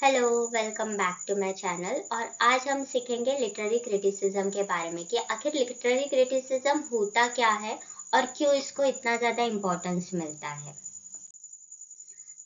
Hello, welcome back to my channel. और आज हम सीखेंगे लिटरेरी क्रिटिसिज्म के बारे में कि आखिर लिटरेरी क्रिटिसिज्म होता क्या है और क्यों इसको इतना ज़्यादा इम्पोर्टेंस मिलता है।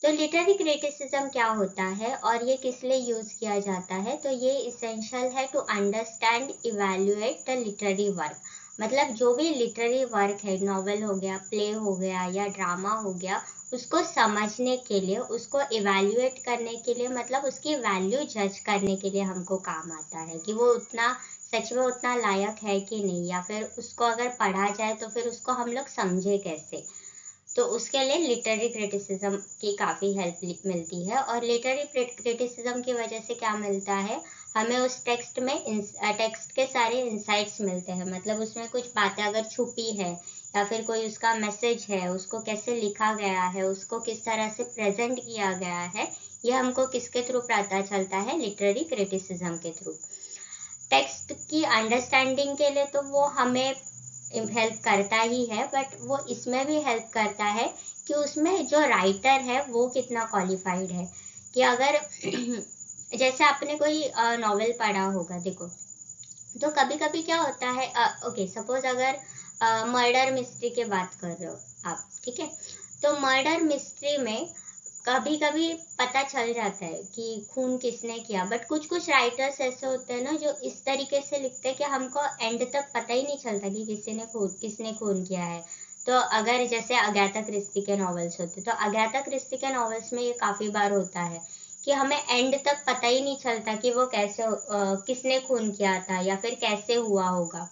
तो लिटरेरी क्रिटिसिज्म क्या होता है और ये किस लिए यूज़ किया जाता है, तो ये इसेंशियल है to understand evaluate the literary work. मतलब जो भी लिटरेरी वर्क है, नॉवेल हो गया, प्ले हो गया या ड्रामा हो गया, उसको समझने के लिए, उसको इवैल्यूएट करने के लिए, मतलब उसकी वैल्यू जज करने के लिए हमको काम आता है कि वो उतना सच में उतना लायक है कि नहीं, या फिर उसको अगर पढ़ा जाए तो फिर उसको हम लोग समझे कैसे। तो उसके लिए लिटरेरी क्रिटिसिज्म की काफ़ी हेल्प मिलती है। और लिटरेरी क्रिटिसिज्म की वजह से क्या मिलता है, हमें उस टेक्स्ट में टेक्स्ट के सारे इंसाइट्स मिलते हैं। मतलब उसमें कुछ बातें अगर छुपी है या फिर कोई उसका मैसेज है, उसको कैसे लिखा गया है, उसको किस तरह से प्रेजेंट किया गया है, ये हमको किसके थ्रू पता चलता है, लिटरेरी क्रिटिसिज्म के थ्रू। टेक्स्ट की अंडरस्टैंडिंग के लिए तो वो हमें हेल्प करता ही है, बट वो इसमें भी हेल्प करता है कि उसमें जो राइटर है वो कितना क्वालिफाइड है। कि अगर जैसे आपने कोई नॉवेल पढ़ा होगा, देखो, तो कभी कभी क्या होता है, ओके सपोज अगर मर्डर मिस्ट्री की बात कर रहे हो आप, ठीक है, तो मर्डर मिस्ट्री में कभी कभी पता चल जाता है कि खून किसने किया, बट कुछ कुछ राइटर्स ऐसे होते हैं ना जो इस तरीके से लिखते हैं कि हमको एंड तक पता ही नहीं चलता कि किसने खून किया है। तो अगर जैसे अगाथा क्रिस्टी के नॉवेल्स होते, तो अगाथा क्रिस्टी के नॉवेल्स में ये काफी बार होता है कि हमें एंड तक पता ही नहीं चलता कि वो किसने खून किया था या फिर कैसे हुआ होगा।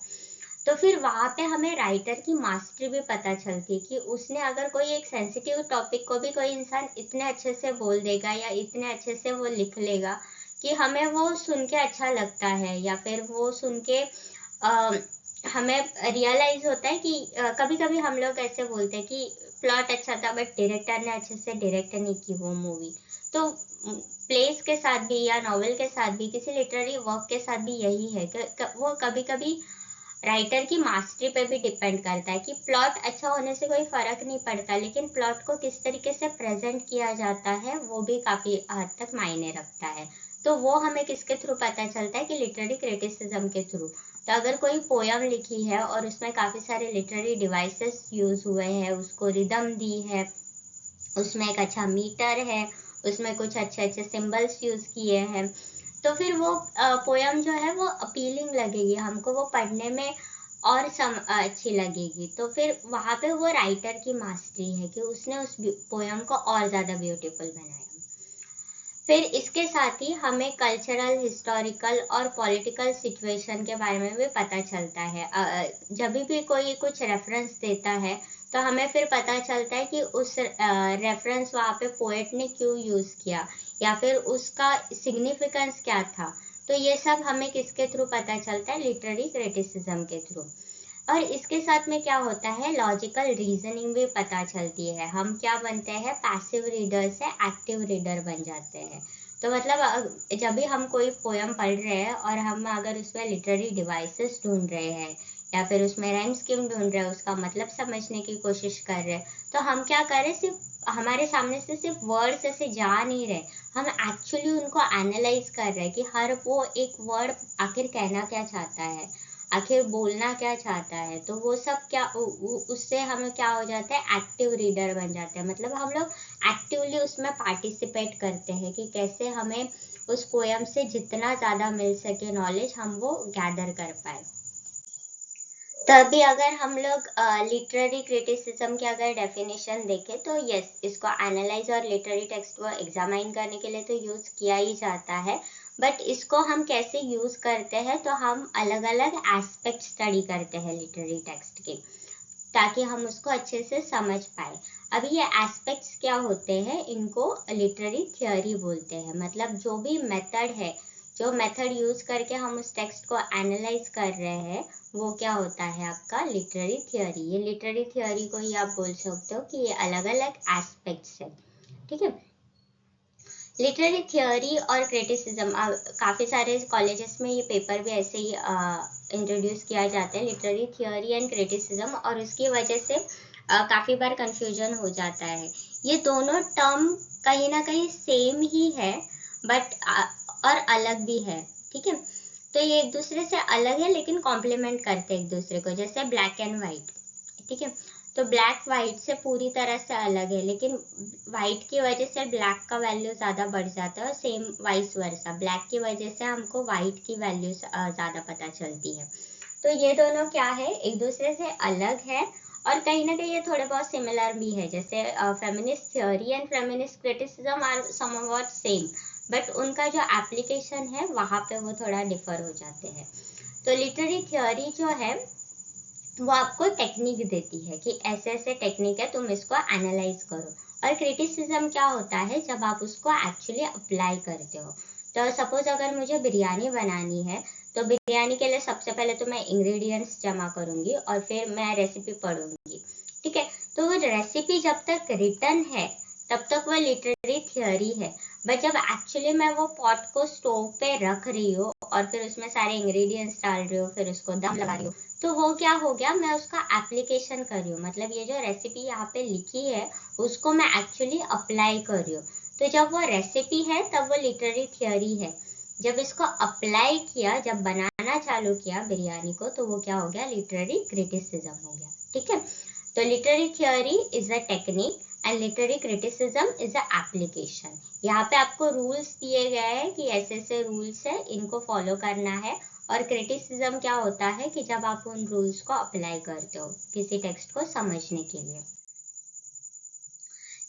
तो फिर वहां पे हमें राइटर की मास्टरी भी पता चलती है कि उसने अगर कोई एक सेंसिटिव टॉपिक को भी कोई इंसान इतने अच्छे से बोल देगा या इतने अच्छे से वो लिख लेगा कि हमें वो सुन के अच्छा लगता है, या फिर वो सुन के अ, हमें रियलाइज होता है कि कभी कभी हम लोग ऐसे बोलते हैं कि प्लॉट अच्छा था बट डायरेक्टर ने अच्छे से डायरेक्ट नहीं की वो मूवी। तो प्लेस के साथ भी या नॉवेल के साथ भी, किसी लिटरेरी वर्क के साथ भी यही है कि वो कभी कभी राइटर की मास्टरी पे भी डिपेंड करता है कि प्लॉट अच्छा होने से कोई फर्क नहीं पड़ता, लेकिन प्लॉट को किस तरीके से प्रेजेंट किया जाता है वो भी काफी हद तक मायने रखता है। तो वो हमें किसके थ्रू पता चलता है, कि लिटरेरी क्रिटिसिज्म के थ्रू। तो अगर कोई पोयम लिखी है और उसमें काफी सारे लिटरेरी डिवाइसेस यूज हुए हैं, उसको रिदम दी है, उसमें एक अच्छा मीटर है, उसमें कुछ अच्छे अच्छे सिंबल्स यूज किए हैं, तो फिर वो पोयम जो है वो अपीलिंग लगेगी हमको, वो पढ़ने में और अच्छी लगेगी। तो फिर वहां पे वो राइटर की मास्टरी है कि उसने उस पोयम को और ज्यादा ब्यूटीफुल बनाया। फिर इसके साथ ही हमें कल्चरल, हिस्टोरिकल और पॉलिटिकल सिचुएशन के बारे में भी पता चलता है। जब भी कोई कुछ रेफरेंस देता है तो हमें फिर पता चलता है कि उस रेफरेंस वहाँ पे पोएट ने क्यों यूज किया, या फिर उसका सिग्निफिकेंस क्या था। तो ये सब हमें किसके थ्रू पता चलता है, लिटरेरी क्रिटिसिज्म के थ्रू। और इसके साथ में क्या होता है, लॉजिकल रीजनिंग भी पता चलती है। हम क्या बनते हैं, पैसिव रीडर से एक्टिव रीडर बन जाते हैं। तो मतलब जब भी हम कोई पोयम पढ़ रहे हैं और हम अगर उसमें लिटरेरी डिवाइसेस ढूंढ रहे हैं या फिर उसमें राइम स्कीम ढूंढ रहे हैं, उसका मतलब समझने की कोशिश कर रहे हैं, तो हम क्या करें, सिर्फ हमारे सामने से सिर्फ वर्ड्स ऐसे जा नहीं रहे, हम एक्चुअली उनको एनालाइज कर रहे हैं कि हर वो एक वर्ड आखिर कहना क्या चाहता है, आखिर बोलना क्या चाहता है। तो वो सब क्या उससे हमें क्या हो जाता है, एक्टिव रीडर बन जाते हैं। मतलब हम लोग एक्टिवली उसमें पार्टिसिपेट करते हैं कि कैसे हमें उस पोयम से जितना ज़्यादा मिल सके नॉलेज, हम वो गैदर कर पाए। तभी अगर हम लोग लिटरेरी क्रिटिसिज्म की अगर डेफिनेशन देखें तो यस, इसको एनालाइज और लिटरेरी टेक्स्ट को एग्जामाइन करने के लिए तो यूज किया ही जाता है। बट इसको हम कैसे यूज करते हैं, तो हम अलग अलग एस्पेक्ट स्टडी करते हैं लिटरेरी टेक्स्ट के, ताकि हम उसको अच्छे से समझ पाए। अभी ये एस्पेक्ट्स क्या होते हैं, इनको लिटरेरी थियोरी बोलते हैं। मतलब जो भी मेथड है, जो मेथड यूज करके हम उस टेक्स्ट को एनालाइज कर रहे हैं, वो क्या होता है, आपका लिटरेरी थियोरी। ये लिटरेरी थियोरी को ही आप बोल सकते हो कि ये अलग अलग एस्पेक्ट्स है, ठीक है। लिटरेरी थियोरी और क्रिटिसिज्म, काफ़ी सारे कॉलेजेस में ये पेपर भी ऐसे ही इंट्रोड्यूस किया जाता है, लिटरेरी थियोरी एंड क्रिटिसिज्म, और उसकी वजह से काफ़ी बार कंफ्यूजन हो जाता है। ये दोनों टर्म कहीं ना कहीं सेम ही है, बट और अलग भी है, ठीक है। तो ये एक दूसरे से अलग है लेकिन कॉम्प्लीमेंट करते हैं एक दूसरे को, जैसे ब्लैक एंड व्हाइट, ठीक है। तो ब्लैक व्हाइट से पूरी तरह से अलग है, लेकिन व्हाइट की वजह से ब्लैक का वैल्यू ज्यादा बढ़ जाता है, और सेम वाइस वर्सा, ब्लैक की वजह से हमको व्हाइट की वैल्यू ज्यादा पता चलती है। तो ये दोनों क्या है, एक दूसरे से अलग है, और कहीं ना कहीं ये थोड़े बहुत सिमिलर भी है, जैसे feminist theory and feminist criticism are somewhat same, but उनका जो एप्लीकेशन है वहां पे वो थोड़ा डिफर हो जाते हैं। तो लिटरेरी थ्योरी जो है वो आपको टेक्निक देती है कि ऐसे ऐसे टेक्निक है, तुम इसको एनालाइज करो। और क्रिटिसिज्म क्या होता है, जब आप उसको एक्चुअली अप्लाई करते हो। तो सपोज अगर मुझे बिरयानी बनानी है, तो बिरयानी के लिए सबसे पहले तो मैं इंग्रेडिएंट्स जमा करूंगी और फिर मैं रेसिपी पढ़ूंगी, ठीक है। तो वो रेसिपी जब तक रिटर्न है तब तक वो लिटरेरी थ्योरी है, बट जब एक्चुअली मैं वो पॉट को स्टोव पे रख रही हूँ और फिर उसमें सारे इंग्रेडिएंट्स डाल रही हूँ, फिर उसको दम लगा रही हूँ, तो वो क्या हो गया, मैं उसका एप्लीकेशन कर रही हूँ, मतलब ये जो रेसिपी यहाँ पे लिखी है उसको मैं एक्चुअली अप्लाई कर रही हूँ। तो जब वो रेसिपी है तब वो लिटरेरी थ्योरी है, जब इसको अप्लाई किया, जब बनाना चालू किया बिरयानी को, तो वो क्या हो गया, लिटरेरी क्रिटिसिज्म हो गया, ठीक है। तो literary theory is a technique and literary criticism is a application. यहाँ पे आपको रूल्स दिए गए हैं कि ऐसे ऐसे रूल्स है, इनको फॉलो करना है। और क्रिटिसिज्म क्या होता है कि जब आप उन रूल्स को अप्लाई करते हो किसी टेक्स्ट को समझने के लिए।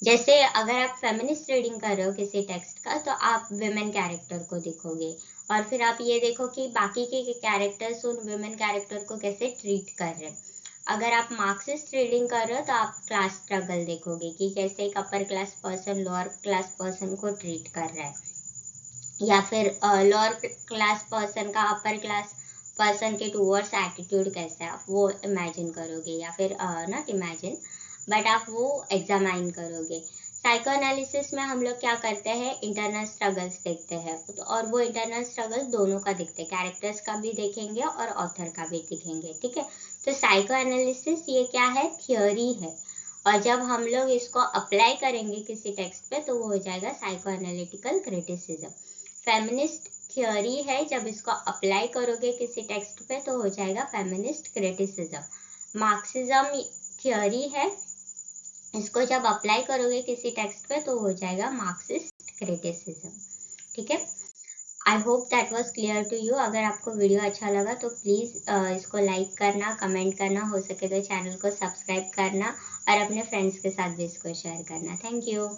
जैसे अगर आप फेमिनिस्ट रीडिंग कर रहे हो किसी टेक्स्ट का, तो आप विमेन कैरेक्टर को देखोगे, और फिर आप ये देखो कि बाकी के कैरेक्टर्स उन विमेन कैरेक्टर को कैसे ट्रीट कर रहे हैं। अगर आप मार्क्सिस्ट रीडिंग कर रहे हो तो आप क्लास स्ट्रगल देखोगे कि कैसे एक upper class person lower class person को ट्रीट कर रहा है, या फिर लोअर क्लास पर्सन का अपर क्लास पर्सन के टूवर्ड्स एटीट्यूड कैसा है, आप वो इमेजिन करोगे, या फिर नॉट इमेजिन बट आप वो एग्जामाइन करोगे। साइको एनालिसिस में हम लोग क्या करते हैं, इंटरनल स्ट्रगल्स देखते हैं, तो और वो इंटरनल स्ट्रगल दोनों का देखते हैं, कैरेक्टर्स का भी देखेंगे और ऑथर का भी दिखेंगे, ठीक है। तो साइको एनालिसिस ये क्या है, थियोरी है, और जब हम लोग इसको अप्लाई करेंगे किसी टेक्स्ट पे तो वो हो जाएगा psycho analytical criticism. Feminist theory है, जब इसको अप्लाई करोगे किसी टेक्स्ट पे तो हो जाएगा फेमिनिस्ट क्रिटिसिज्म। मार्क्सिज्म थियोरी है, इसको जब अप्लाई करोगे किसी टेक्स्ट पे तो हो जाएगा मार्क्सिस्ट क्रिटिसिज्म, ठीक है। I hope that was clear to you. अगर आपको वीडियो अच्छा लगा तो प्लीज इसको लाइक करना, कमेंट करना, हो सके तो चैनल को सब्सक्राइब करना, और अपने फ्रेंड्स के साथ भी इसको शेयर करना। Thank you.